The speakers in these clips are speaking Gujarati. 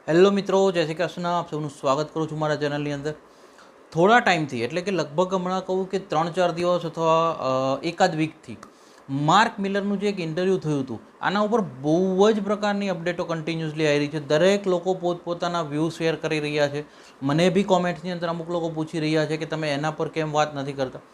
હેલો મિત્રો, જય શ્રી કૃષ્ણ. આપ સૌનું સ્વાગત કરું છું મારા ચેનલની અંદર. થોડા ટાઈમથી એટલે કે લગભગ હમણાં કહું કે 3-4 દિવસ અથવા એકાદ વીકથી માર્ક મિલરનું જે એક ઇન્ટરવ્યૂ થયું હતું આના ઉપર બહુ જ પ્રકારની અપડેટો કન્ટિન્યુઅસલી આવી રહી છે. દરેક લોકો પોતપોતાના વ્યૂ શેર કરી રહ્યા છે. મને બી કોમેન્ટ્સની અંદર અમુક લોકો પૂછી રહ્યા છે કે તમે એના પર કેમ વાત નથી કરતા.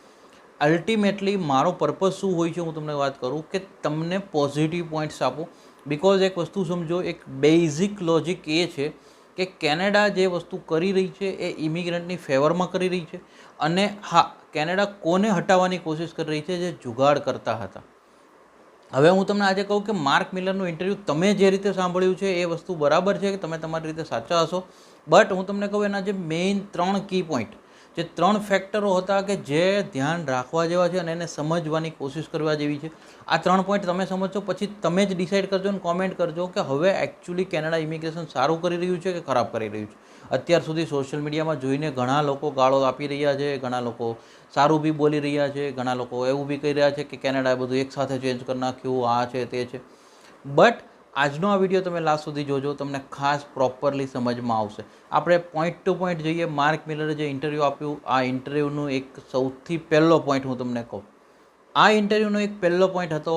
અલ્ટિમેટલી મારો પર્પઝ શું હોય છે હું તમને વાત કરું કે તમને પોઝિટિવ પોઈન્ટ્સ આપું. બિકોઝ એક વસ્તુ સમજો, એક બેઝિક લોજિક એ છે કે કેનેડા જે વસ્તુ કરી રહી છે એ ઇમિગ્રન્ટની ફેવરમાં કરી રહી છે. અને હા, કેનેડા કોને હટાવવાની કોશિશ કરી રહી છે? જે જુગાડ કરતા હતા. હવે હું તમને આજે કહું કે માર્ક મિલરનું ઇન્ટરવ્યૂ તમે જે રીતે સાંભળ્યું છે એ વસ્તુ બરાબર છે કે તમે તમારી રીતે સાચા હશો. બટ હું તમને કહું એના જે મેઇન 3 કી પોઈન્ટ, જે 3 ફેક્ટરો હતા કે જે ધ્યાન રાખવા જેવા છે અને એને સમજવાની કોશિશ કરવા જેવી છે. આ 3 પોઈન્ટ તમે સમજશો પછી તમે જ ડિસાઇડ કરજો અને કોમેન્ટ કરજો કે હવે એકચ્યુઅલી કેનેડા ઇમિગ્રેશન સારું કરી રહ્યું છે કે ખરાબ કરી રહ્યું છે. અત્યાર સુધી સોશિયલ મીડિયામાં જોઈને ઘણા લોકો ગાળો આપી રહ્યા છે, ઘણા લોકો સારું બી બોલી રહ્યા છે, ઘણા લોકો એવું બી કહી રહ્યા છે કે કેનેડાએ બધું એકસાથે ચેન્જ કરી નાખ્યું, આ છે તે છે. બટ આજનો આ વિડીયો તમે લાસ્ટ સુધી જોજો, તમને ખાસ પ્રોપરલી સમજમાં આવશે. આપણે પોઈન્ટ ટુ પોઈન્ટ જઈએ. માર્ક મિલરે જે ઇન્ટરવ્યૂ આપ્યું, આ ઇન્ટરવ્યૂનું એક સૌથી પહેલો પોઈન્ટ હું તમને કહું. આ ઇન્ટરવ્યૂનો એક પહેલો પોઈન્ટ હતો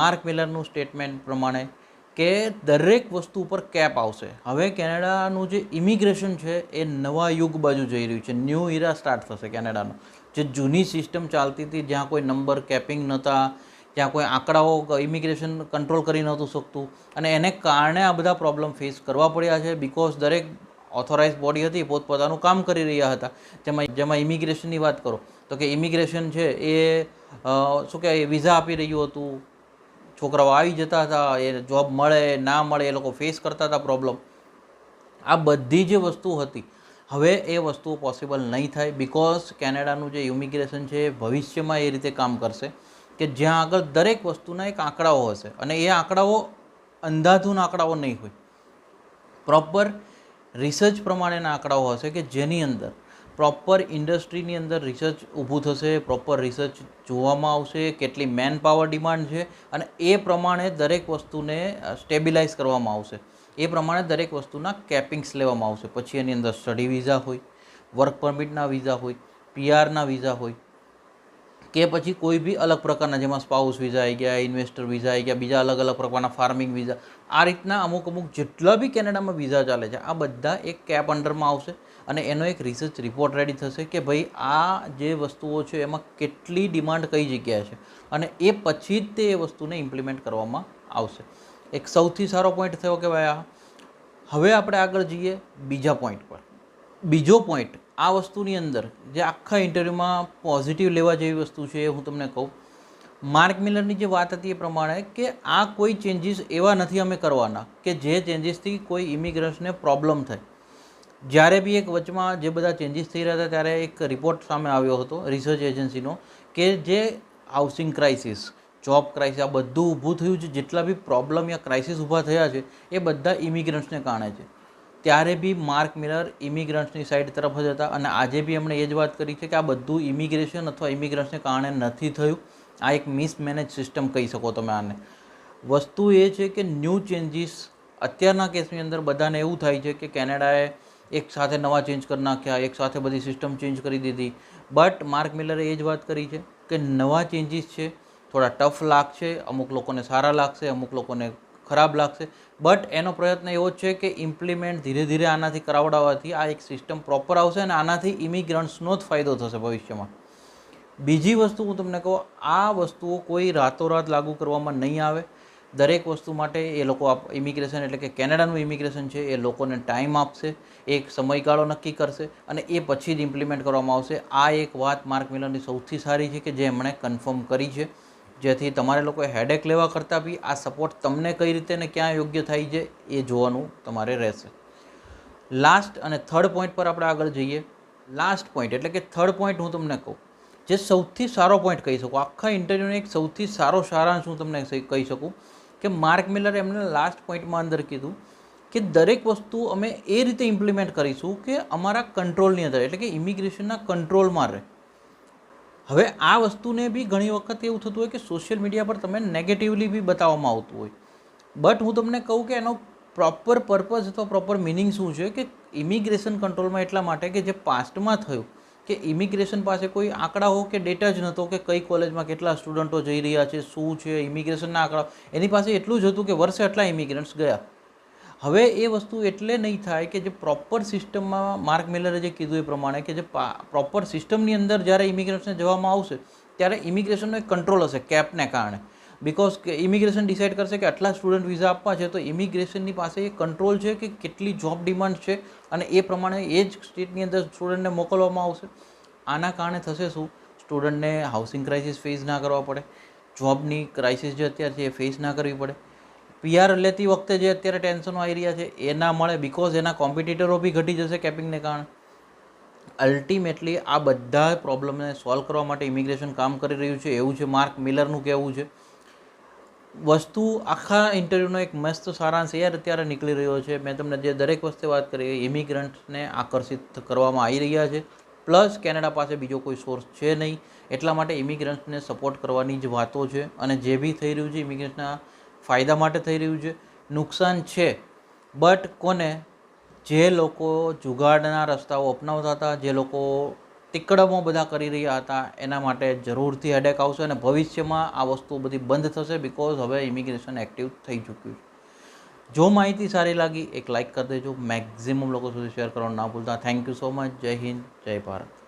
માર્ક મિલરનું સ્ટેટમેન્ટ પ્રમાણે કે દરેક વસ્તુ ઉપર કેપ આવશે. હવે કેનેડાનું જે ઇમિગ્રેશન છે એ નવા યુગ બાજુ જઈ રહ્યું છે. ન્યૂ ઇરા સ્ટાર્ટ થશે કેનેડાનો. જે જૂની સિસ્ટમ ચાલતી હતી, જ્યાં કોઈ નંબર કેપિંગ નહોતા, જ્યાં કોઈ આંકડાઓ ઇમિગ્રેશન કંટ્રોલ કરી નહોતું શકતું, અને એને કારણે આ બધા પ્રોબ્લેમ ફેસ કરવા પડ્યા છે. બિકોઝ દરેક ઓથોરાઇઝ બોડી હતી પોતપોતાનું કામ કરી રહ્યા હતા. જેમાં ઇમિગ્રેશનની વાત કરો તો કે ઇમિગ્રેશન છે એ શું કહેવાય, વિઝા આપી રહ્યું હતું, છોકરાઓ આવી જતા હતા, એ જોબ મળે ના મળે એ લોકો ફેસ કરતા હતા પ્રોબ્લેમ. આ બધી જે વસ્તુ હતી હવે એ વસ્તુઓ પોસિબલ નહીં થાય. બિકોઝ કેનેડાનું જે ઇમિગ્રેશન છે એ ભવિષ્યમાં એ રીતે કામ કરશે કે જ્યાં આગળ દરેક વસ્તુના એક આંકડાઓ હશે, અને એ આંકડાઓ અંધાધૂન આંકડાઓ નહીં હોય, પ્રોપર રિસર્ચ પ્રમાણેના આંકડાઓ હશે કે જેની અંદર પ્રોપર ઇન્ડસ્ટ્રીની અંદર રિસર્ચ ઊભું થશે, પ્રોપર રિસર્ચ જોવામાં આવશે, કેટલી મેન પાવર ડિમાન્ડ છે, અને એ પ્રમાણે દરેક વસ્તુને સ્ટેબિલાઇઝ કરવામાં આવશે. એ પ્રમાણે દરેક વસ્તુના કેપિંગ્સ લેવામાં આવશે. પછી એની અંદર સ્ટડી વિઝા હોય, વર્ક પરમિટના વિઝા હોય, પીઆરના વિઝા હોય, કે પછી કોઈ બી અલગ પ્રકારના, જેમાં સ્પાઉસ વિઝા આવી ગયા, ઇન્વેસ્ટર વિઝા આવી ગયા, બીજા અલગ અલગ પ્રકારના ફાર્મિંગ વિઝા, આ રીતના અમુક જેટલા બી કેનેડામાં વિઝા ચાલે છે આ બધા એક કેપ અંડરમાં આવશે. અને એનો એક રિસર્ચ રિપોર્ટ રેડી થશે કે ભાઈ આ જે વસ્તુઓ છે એમાં કેટલી ડિમાન્ડ કઈ જગ્યાએ છે, અને એ પછી જ તે એ વસ્તુને ઇમ્પ્લિમેન્ટ કરવામાં આવશે. એક સૌથી સારો પોઈન્ટ થયો કે ભાઈ આ. હવે આપણે આગળ જઈએ બીજા પોઈન્ટ પર. બીજો પોઈન્ટ આ વસ્તુની અંદર જે આખા ઇન્ટરવ્યૂમાં પોઝિટિવ લેવા જેવી વસ્તુ છે એ હું તમને કહું. માર્ક મિલરની જે વાત હતી એ પ્રમાણે કે આ કોઈ ચેન્જીસ એવા નથી અમે કરવાના કે જે ચેન્જીસથી કોઈ ઇમિગ્રન્ટ્સને પ્રોબ્લેમ થાય. જ્યારે બી એક વચમાં જે બધા ચેન્જીસ થઈ રહ્યા હતા ત્યારે એક રિપોર્ટ સામે આવ્યો હતો રિસર્ચ એજન્સીનો કે જે હાઉસિંગ ક્રાઇસિસ, જોબ ક્રાઇસિસ, આ બધું ઊભું થયું છે. જેટલા બી પ્રોબ્લેમ યા ક્રાઇસિસ ઊભા થયા છે એ બધા ઇમિગ્રન્ટ્સને કારણે છે. ત્યારે બી માર્ક મિલર ઇમિગ્રન્ટ્સની સાઇડ તરફ જ હતા, અને આજે બી એમણે એ જ વાત કરી છે કે આ બધું ઇમિગ્રેશન અથવા ઇમિગ્રન્ટ્સને કારણે નથી થયું. આ એક મિસમેનેજ સિસ્ટમ કહી શકો તમે આને. વસ્તુ એ છે કે ન્યૂ ચેન્જીસ અત્યારના કેસની અંદર બધાને એવું થાય છે કે કેનેડાએ એક સાથે નવા ચેન્જ કરી નાખ્યા, એક સાથે બધી સિસ્ટમ ચેન્જ કરી દીધી. બટ માર્ક મિલરે એ જ વાત કરી છે કે નવા ચેન્જીસ છે, થોડા ટફ લાગશે, અમુક લોકોને સારા લાગશે, અમુક લોકોને ખરાબ લાગશે. બટ એનો પ્રયત્ન એવો જ છે કે ઇમ્પ્લિમેન્ટ ધીરે ધીરે આનાથી કરાવડાવવાથી આ એક સિસ્ટમ પ્રોપર આવશે, અને આનાથી ઇમિગ્રન્ટ્સનો જ ફાયદો થશે ભવિષ્યમાં. બીજી વસ્તુ હું તમને કહું, આ વસ્તુઓ કોઈ રાતોરાત લાગુ કરવામાં નહીં આવે. દરેક વસ્તુ માટે એ લોકો ઇમિગ્રેશન એટલે કે કેનેડાનું ઇમિગ્રેશન છે એ લોકોને ટાઈમ આપશે, એક સમયગાળો નક્કી કરશે, અને એ પછી જ ઇમ્પ્લિમેન્ટ કરવામાં આવશે. આ એક વાત માર્ક મિલરની સૌથી સારી છે કે જે એમણે કન્ફર્મ કરી છે, જેથી તમારે લોકોએ હેડેક લેવા કરતાં બી આ સપોર્ટ તમને કઈ રીતે ને ક્યાં યોગ્ય થાય છે એ જોવાનું તમારે રહેશે. લાસ્ટ અને થર્ડ પોઈન્ટ પર આપણે આગળ જઈએ. લાસ્ટ પોઈન્ટ એટલે કે થર્ડ પોઈન્ટ હું તમને કહું, જે સૌથી સારો પોઈન્ટ કહી શકું, આખા ઇન્ટરવ્યૂનો એક સૌથી સારો સારાંશ હું તમને કહી શકું કે માર્ક મિલરે એમને લાસ્ટ પોઈન્ટમાં અંદર કીધું કે દરેક વસ્તુ અમે એ રીતે ઇમ્પ્લિમેન્ટ કરીશું કે અમારા કંટ્રોલની અંદર, એટલે કે ઇમિગ્રેશનના કંટ્રોલમાં રહે. હવે આ વસ્તુને બી ઘણી વખત એવું થતું હોય કે સોશિયલ મીડિયા પર તમે નેગેટિવલી બી બતાવવામાં આવતું હોય. બટ હું તમને કહું કે એનો પ્રોપર પર્પઝ અથવા પ્રોપર મિનિંગ શું છે કે ઇમિગ્રેશન કંટ્રોલમાં એટલા માટે કે જે પાસ્ટમાં થયું કે ઇમિગ્રેશન પાસે કોઈ આંકડાઓ કે ડેટા જ નહોતો કે કઈ કોલેજમાં કેટલા સ્ટુડન્ટો જઈ રહ્યા છે, શું છે ઇમિગ્રેશનના આંકડા, એની પાસે એટલું જ હતું કે વર્ષે આટલા ઇમિગ્રન્ટ્સ ગયા. હવે એ વસ્તુ એટલે નહીં થાય કે જે પ્રોપર સિસ્ટમમાં માર્ક મિલરે જે કીધું એ પ્રમાણે કે જે પ્રોપર સિસ્ટમની અંદર જ્યારે ઇમિગ્રન્ટ્સને જવામાં આવશે ત્યારે ઇમિગ્રેશનનો એક કંટ્રોલ હશે કેપને કારણે. બિકોઝ ઇમિગ્રેશન ડિસાઇડ કરશે કે આટલા સ્ટુડન્ટ વિઝા આપવા છે, તો ઇમિગ્રેશનની પાસે એ કંટ્રોલ છે કે કેટલી જોબ ડિમાન્ડ છે અને એ પ્રમાણે એ જ સ્ટેટની અંદર સ્ટુડન્ટને મોકલવામાં આવશે. આના કારણે થશે શું, સ્ટુડન્ટને હાઉસિંગ ક્રાઇસિસ ફેસ ના કરવા પડે, જોબની ક્રાઇસિસ જે અત્યારે છે એ ફેસ ના કરવી પડે, PR લેતી વખતે જે અત્યારે ટેન્શનો આવી રહ્યા છે એ ના મળે, બિકોઝ એના કોમ્પિટિટરો બી ઘટી જશે કેપિંગને કારણે. અલ્ટિમેટલી આ બધા પ્રોબ્લેમને સોલ્વ કરવા માટે ઇમિગ્રેશન કામ કરી રહ્યું છે એવું છે માર્ક મિલરનું કહેવું છે. વસ્તુ આખા ઇન્ટરવ્યૂનો એક મસ્ત સારાંશ એ અત્યારે નીકળી રહ્યો છે. મેં તમને જે દરેક વસ્તુ વાત કરી, ઇમિગ્રન્ટ્સને આકર્ષિત કરવામાં આવી રહ્યા છે, પ્લસ કેનેડા પાસે બીજો કોઈ સોર્સ છે નહીં, એટલા માટે ઇમિગ્રન્ટ્સને સપોર્ટ કરવાની જ વાતો છે. અને જે બી થઈ રહ્યું છે ઇમિગ્રન્ટ્સના ફાયદા માટે થઈ રહ્યું છે. નુકસાન છે, બટ કોને, જે લોકો જુગાડના રસ્તાઓ અપનાવતા હતા, જે લોકો તિકડમો બધા કરી રહ્યા હતા, એના માટે જરૂરથી હેડેક આવશે અને ભવિષ્યમાં આ વસ્તુ બધી બંધ થશે, બિકોઝ હવે ઇમિગ્રેશન એક્ટિવ થઈ ચૂક્યું છે. જો માહિતી સારી લાગી એક લાઇક કરી દેજો, મેક્ઝિમમ લોકો સુધી શેર કરવાનું ના ભૂલતા. Thank you so much. જય હિન્દ, જય ભારત.